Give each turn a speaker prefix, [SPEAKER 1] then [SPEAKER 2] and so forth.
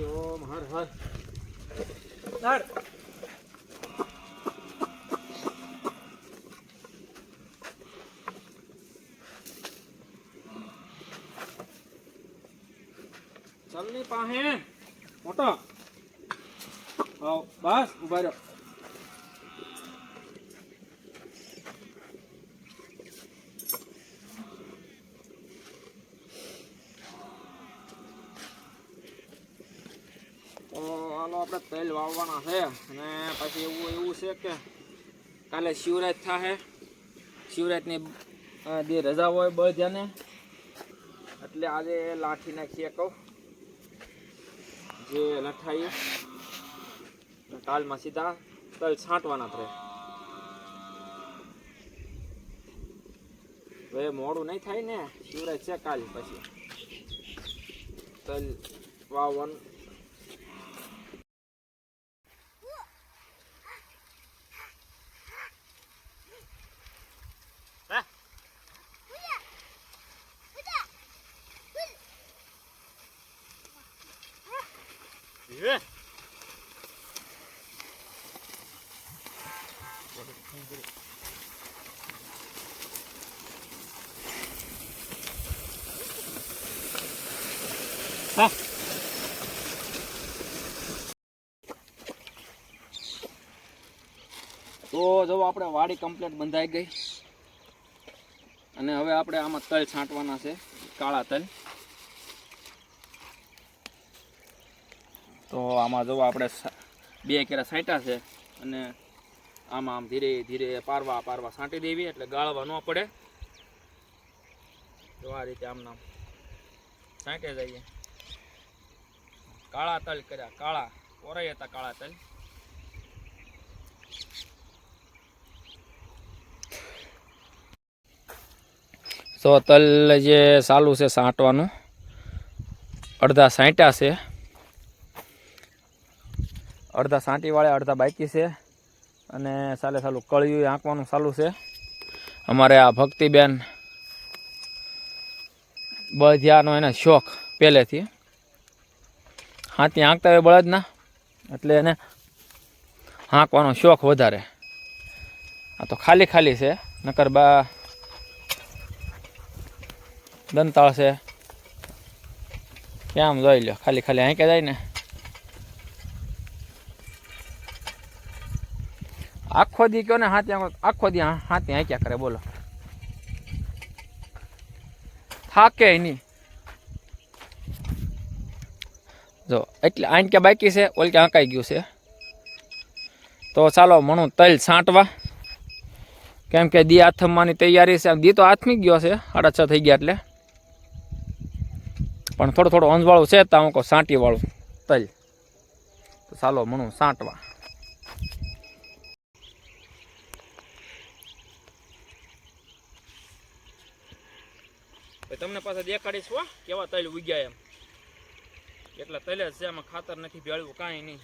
[SPEAKER 1] ઓમ હર હર હર ચલની પાસે મોટો બસ ઉભા રહ્યો. હાલો આપણે તેલ વાવવાના છે અને પછી એવું છે કે કાલે શિવરાત થાય. શિવરાતની જે રજા હોય બધાને એટલે આજે લાઠી નાખીએ કહું જે લઠાઈ કાલમાં સીધા તલ છાંટવાના રહે. હવે મોડું નહીં થાય ને, શિવરાત છે કાલ, પછી તલ વાવવાનું. તો જો આપણે વાડી કમ્પ્લીટ બંધાઈ ગઈ અને હવે આપણે આમાં તલ છાંટવાના છે, કાળા તલ. તો આમાં જો આપણે 2 કેરા છાંટ્યા છે અને આમાં આમ ધીરે ધીરે પારવા છાંટી દેવી એટલે ગાળવા ન પડે. તો આ રીતે આમ છાંટે જઈએ. કાળા તલ કર્યા, કાળા ઓરાય હતા કાળા તલ. તો તલ જે ચાલુ છે છાંટવાનું, અડધા છાંટ્યા છે, અડધા છાંટી વાળે, અડધા બાકી છે અને ચાલું કળિયું આંકવાનું ચાલુ છે. અમારે આ ભક્તિબેન બળદિયાનો એને શોખ પહેલેથી, હાથી આંકતા હોય બળદના, એટલે એને હાંકવાનો શોખ વધારે. આ તો ખાલી છે, નકર બા દંતાળ છે કેમ જોઈ લો, ખાલી હાંકે જાય ને. આખો દી કયો ને હાથી આખો દી હાથી હાંક્યા કરે, બોલો થાકે નહીં. જો એટલે આંક્યા બાકી છે, ઓલ કે આંકાઈ ગયું છે. તો ચાલો મણું તલ છાંટવા, કેમ કે દી આથમવાની તૈયારી છે. દી તો આથમી ગયો છે, 6:30 થઈ ગયા એટલે, પણ થોડું અંજવાળું છે તો હું કહું છાંટી વાળું તલ. તો ચાલો મણું છાંટવા. તમને પાછા દેખાડીશ કેવા તલ ઉગ્યા એમ. એટલા તલ જ છે, એમાં ખાતર નથી ભેળવું કાંઈ નહીં.